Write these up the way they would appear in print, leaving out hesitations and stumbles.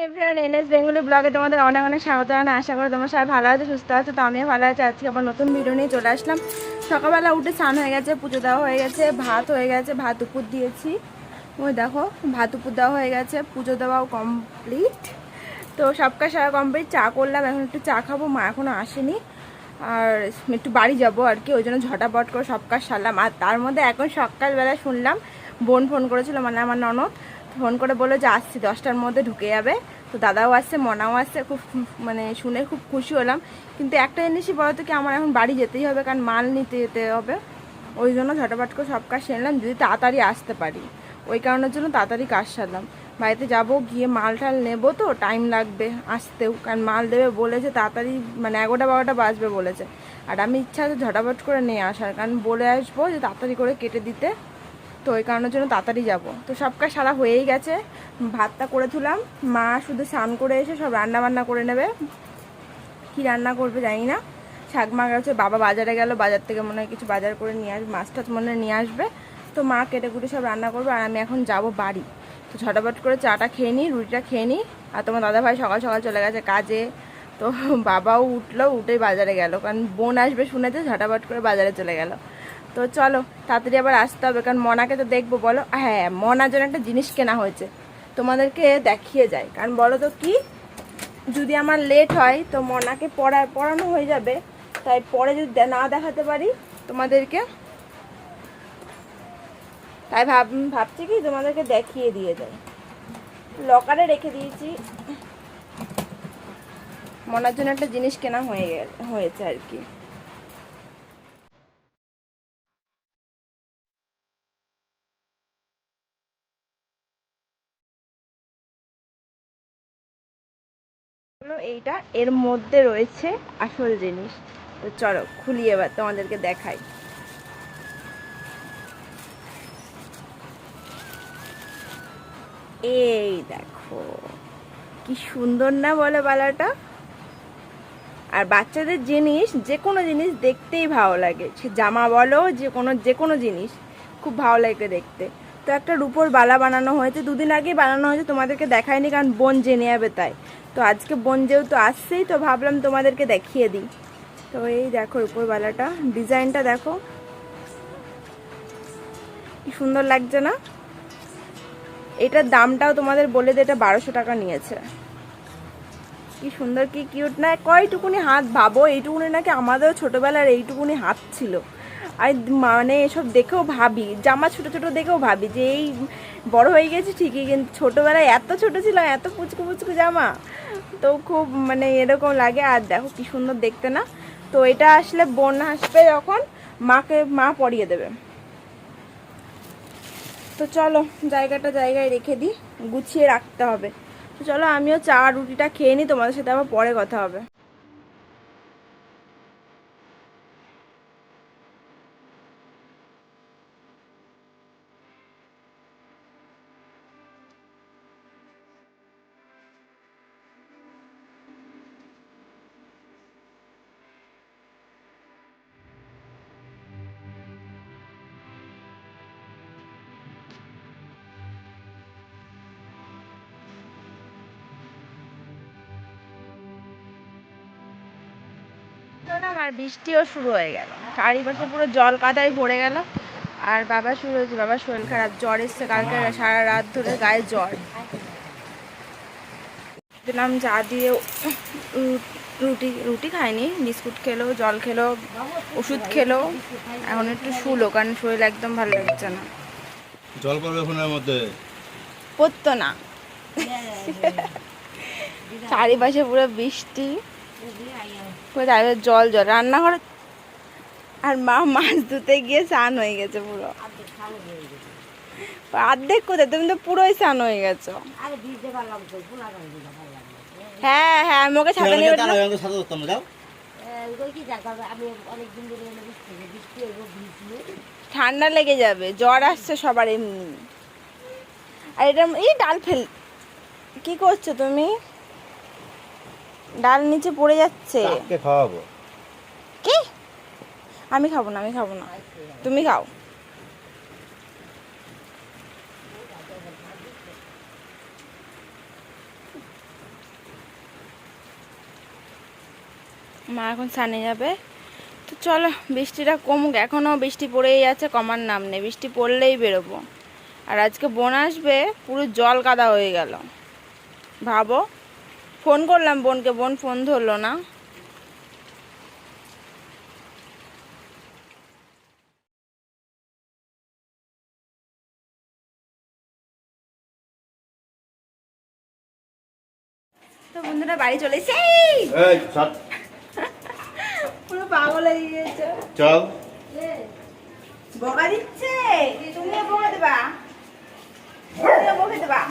Everyone, NS Bengali ব্লগে তোমাদের অনেক অনেক স্বাগত জানাই। আশা করি তোমরা সবাই ভালো আছো, সুস্থ আছো। তো আমিও ভালো আছি। আজকে আবার নতুন ভিডিও নিয়ে চলে আসলাম। সকালবেলা উঠে স্নান হয়ে গেছে, পুজো দেওয়া হয়ে গেছে, ভাত হয়ে গেছে, ভাত উপর দিয়েছি। ওই দেখো, ভাত উপর দেওয়া হয়ে গেছে, পুজো দেওয়াও কমপ্লিট। তো সব কাজ সারা কমপ্লিট। চা করলাম, এখন একটু চা খাবো। মা এখনও আসেনি, আর একটু বাড়ি যাবো আর কি, ওই জন্য ঝটাপট করে সব কাজ সারলাম। আর তার মধ্যে এখন সকালবেলা শুনলাম বোন ফোন করেছিল, মানে আমার ননদ ফোন করে বললো যে আসছি 10টার মধ্যে ঢুকে যাবে। তো দাদাও আসছে, মনাও আসছে। খুব মানে শুনে খুব খুশি হলাম। কিন্তু একটা জিনিসই বলো তো কি, আমার এখন বাড়ি যেতেই হবে, কারণ মাল নিতে যেতে হবে। ওই জন্য ঝটাপট করে সব কাজ সেরলাম, যদি তাড়াতাড়ি আসতে পারি। ওই কারণের জন্য তাড়াতাড়ি কাজ সারলাম। বাড়িতে যাব, গিয়ে মাল টাল নেবো, তো টাইম লাগবে আসতেও, কারণ মাল দেবে বলেছে তাড়াতাড়ি, মানে 11টা 12টা বাজবে বলেছে। আর আমি ইচ্ছা আছে ঝটাপট করে নিয়ে আসার, কারণ বলে আসবো যে তাড়াতাড়ি করে কেটে দিতে। তো ওই কারণের জন্য তাড়াতাড়ি যাব। তো সব কাজ সারা হয়েই গেছে, ভাতটা করে তুলাম। মা শুধু স্নান করে এসে সব রান্না বান্না করে নেবে। কি রান্না করবে জানি না। শাক মা গেছে, বাবা বাজারে গেল, বাজার থেকে মনে হয় কিছু বাজার করে নিয়ে আসবে, মাছ টাছ মনে হয় নিয়ে আসবে। তো মা কেটে কুটে সব রান্না করবে, আর আমি এখন যাব বাড়ি। তো ঝটাপট করে চাটা খেয়ে নিই, রুটিটা খেয়ে নিই। আর তোমার দাদাভাই সকাল সকাল চলে গেছে কাজে। তো বাবাও উঠলো, উঠেই বাজারে গেল, কারণ বোন আসবে শুনেছে, ঝটাপট করে বাজারে চলে গেল। তো চলো তাড়াতাড়ি আবার আসতে হবে, কারণ মনাকে তো দেখবো। বলো, হ্যাঁ, মনার জন্য একটা জিনিস কেনা হয়েছে, তোমাদেরকে দেখিয়ে যায়। কারণ বলো তো কি, যদি আমার লেট হয় তো মনাকে পড়ানো হয়ে যাবে, তাই পরে যদি না দেখাতে পারি তোমাদেরকে, তাই ভাবছি কি তোমাদেরকে দেখিয়ে দিয়ে যায়। লকারে রেখে দিয়েছি। মনার জন্য একটা জিনিস কেনা হয়েছে আর কি। এইটা এর মধ্যে রয়েছে আসল জিনিস। তো চলো খুলি, এবার তোমাদেরকে দেখাই। এই দেখো, কি সুন্দর না বলে বালাটা। আর বাচ্চাদের জিনিস, যে কোনো জিনিস দেখতেই ভালো লাগে, সে জামা বলো, যে কোনো জিনিস খুব ভালো লাগে দেখতে। তো একটা রূপোর বালা বানানো হয়েছে, দুদিন আগেই বানানো হয়েছে, তোমাদেরকে দেখায়নি কারণ বোন জেনে যাবে তাই। তো আজকে বোন যেহেতু আসছেই, তো ভাবলাম তোমাদেরকে দেখিয়ে দিই। তো এই দেখো রূপোর বালাটা, ডিজাইনটা দেখো কি সুন্দর লাগছে না। এটার দামটাও তোমাদের বলে দিই, এটা 1200 টাকা নিয়েছে। কি সুন্দর, কি কিউট না, কয়টুকুনি হাত, ভাবো এইটুকুনি নাকি আমাদের ছোটবেলার এইটুকুনি হাত ছিল। আর মানে এসব দেখেও ভাবি, জামা ছোট ছোট দেখেও ভাবি যে এই বড় হয়ে গেছি ঠিকই, কিন্তু ছোটবেলায় এত ছোট ছিলাম, এত পুচকু পুচকু জামা। তো খুব মানে এরকম লাগে। আর দেখো কি সুন্দর দেখতে না। তো এটা আসলে বোন আসবে যখন, মা পরিয়ে দেবে। তো চলো জায়গাটা জায়গায় রেখে দিই, গুছিয়ে রাখতে হবে। তো চলো আমিও চা রুটিটা খেয়ে নিই, তোমাদের সাথে আবার পরে কথা হবে। আর বৃষ্টিও শুরু হয়ে গেল, চারিপাশে পুরো জল কাদায় ভরে গেল। আর বাবা শুরু হয়েছে, বাবার শরীর খারাপ, জ্বর এসছে কালকে সারা রাত ধরে, গায়ে জ্বর। দিলাম চা দিয়ে, রুটি রুটি খায়নি, বিস্কুট খেলো, জল খেলো, ওষুধ খেলো। এখন একটু শুলো, কারণ শরীর একদম ভালো লাগছে না। জল পড়বে ফোনের মধ্যে, পড়তো না। চারিপাশে পুরো বৃষ্টি, জল জল রান্নাঘরে। আর মা মাছ ধুতে গিয়ে স্নান হয়ে গেছে পুরো। অর্ধেক কোথায়, তুমি তো পুরোই স্নান হয়ে গেছো। হ্যাঁ হ্যাঁ, আমি ওকে ছাতা নিয়ে ঠান্ডা লেগে যাবে, জ্বর আসছে সবার এমনি। আর এটা এই ডাল কি করছো তুমি? ডাল নিচে পড়ে যাচ্ছে। খাওয়াবো কি? আমি খাবো না, আমি খাবো না, তুমি খাও। মা এখন সানে যাবে। তো চলো বৃষ্টিটা কমুক, এখনও বৃষ্টি পড়েই আছে, কমার নাম নেই। বৃষ্টি পড়লেই বেরোবো। আর আজকে বোন আসবে, পুরো জল কাদা হয়ে গেল। ভাবো, ফোন করলাম বোনকে, বোন ফোন ধরলো না। তো বন্ধুরা বাড়ি চলে এসেছি। এই চল পুরো পাগল হয়ে গিয়েছে। চল বকা দিচ্ছে, তুমিও বকে দেবা, তুমিও বকে দেবা,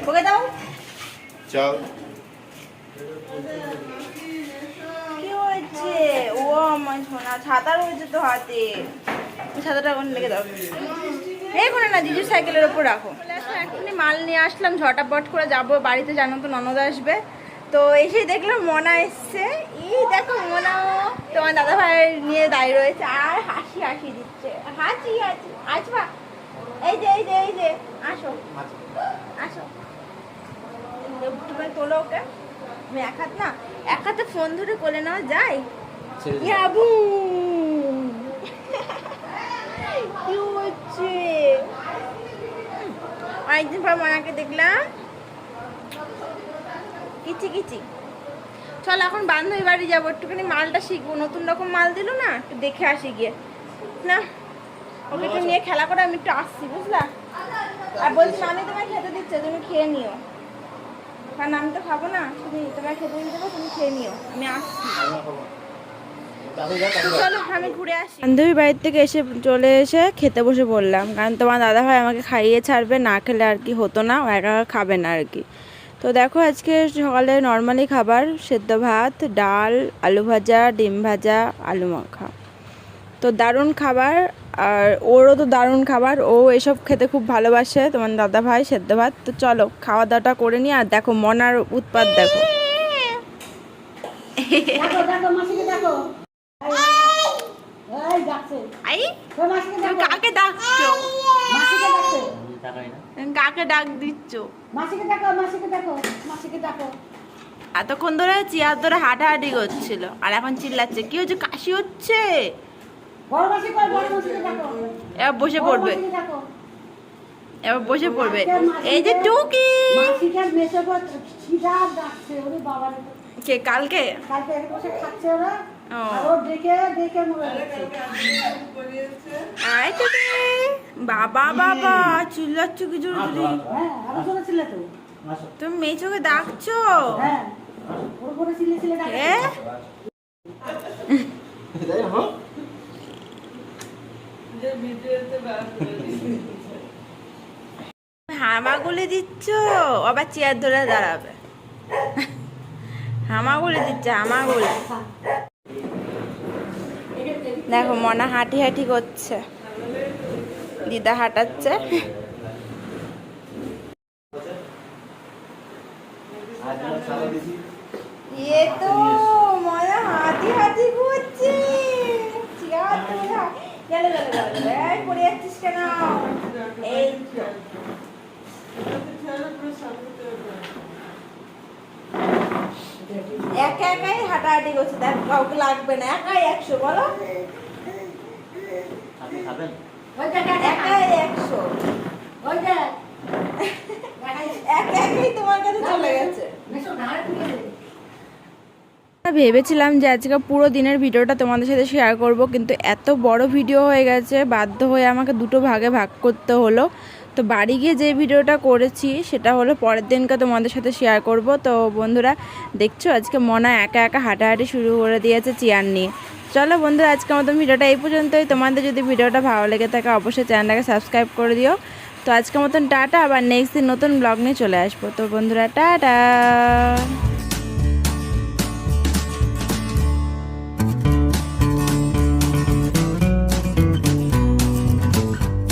বকে দাও। চল কি হয়েছে? ও আমার সোনা, ছাতা রয়েছে তো হাতে, ছাতাটা ওখানে লেগে দাও। এই করে না, জিজুর সাইকেলের ওপর রাখো। এখনই মাল নিয়ে আসলাম, ঝটাপট করে যাবো বাড়িতে, জানো তো ননদ আসবে। তো এসে দেখলাম মনা এসছে। এই দেখো মনা তোমার দাদা ভাই নিয়ে দাঁড়িয়ে রয়েছে আর হাসি হাসি দিচ্ছে, হাসি হাসি। আসবা, এই যে এই যে এই যে, আসো আসো, একটুখানি তোলো ওকে। আমি এক হাতে ফোন ধরে কোলে নেওয়া যায়? ইয়াবু কি হচ্ছে? অনেকদিন পর মনাকে দেখলাম, কিচি কিচি। চল এখন বান্ধবী বাড়ি যাবো, একটুখানি মালটা শিখবো, নতুন রকম মাল দিল না, একটু দেখে আসি গিয়ে। না ওকে একটু নিয়ে খেলা করে আমি একটু আসছি, বুঝলা? আর বলছি আমি তোমায় খেতে দিচ্ছে, তুমি খেয়ে নিও, কারণ আমি তো খাবো না, তুমি তোমায় খেতে দিয়ে দেবো, তুমি খেয়ে নিও, আমি আসছি। চলো আমি ঘুরে আসি। বান্ধবী বাড়ির থেকে চলে এসে খেতে বসে পড়লাম, কারণ তোমার দাদা ভাই আমাকে খাইয়ে ছাড়বে, না খেলে আর কি হতো না, ও একা একা খাবে না আর কি। তো দেখো আজকে সকালে নর্মালি খাবার, সেদ্ধ ভাত, ডাল, আলু ভাজা, ডিম ভাজা, আলু মাখা। তো দারুণ খাবার, আর ওরও তো দারুণ খাবার, ও এসব খেতে খুব ভালোবাসে তোমার দাদা ভাই, সেদ্ধ ভাত। তো চলো খাওয়া দাওয়াটা করে নিই। আর দেখো মনার উৎপাত দেখো। কাকে ডাকছো? কাকে ডাক দিচ্ছ? এতক্ষণ ধরে চেয়ার ধরে হাঁটাহাঁটি করছিল, আর এখন চিল্লাচ্ছে। কি হচ্ছে? কাশি হচ্ছে? এবার বসে পড়বে, এবার বসে পড়বে। এই যে টুকি, কে কালকে আয় তো বাবা বাবা চিল্লাচ্ছ কি জোর? তুমি মেয়ে চোখে ডাকছো? হামাগুলি দিচ্ছ, আবার চেয়ার ধরে দাঁড়াবে। হামাগুলি দিচ্ছে, হামাগুলি। দেখো মনা হাঁটি হাঁটি করছে, দিদা হাঁটাচ্ছে। এ তো মনা হাঁটি হাঁটি করছে, চেয়ার ধরে। গেল গেল গেল, এই পড়ে যাচ্ছিস কেন? এই একা একাই হাঁটাহাঁটি করছে, দেখ কাউকে লাগবে না, একাই 100। বলো একাই 100, একা একাই তোমার কাছে চলে গেছে। ভেবেছিলাম যে আজকে পুরো দিনের ভিডিওটা তোমাদের সাথে শেয়ার করব, কিন্তু এত বড় ভিডিও হয়ে গেছে, বাধ্য হয়ে আমাকে দুটো ভাগে ভাগ করতে হলো। তো বাড়ি গিয়ে যে ভিডিওটা করেছি সেটা হলো পরের দিনকে তোমাদের সাথে শেয়ার করব। তো বন্ধুরা দেখছো আজকে মনা একা একা হাঁটাহাঁটি শুরু করে দিয়েছে চেয়ার নিয়ে। চলো বন্ধুরা আজকের মতো ভিডিওটা এই পর্যন্তই। তোমাদের যদি ভিডিওটা ভালো লেগে থাকে অবশ্যই চ্যানেলটাকে সাবস্ক্রাইব করে দিও। তো আজকের মতন টাটা, আবার নেক্সট দিন নতুন ব্লগ নিয়ে চলে আসবো। তো বন্ধুরা টাটা।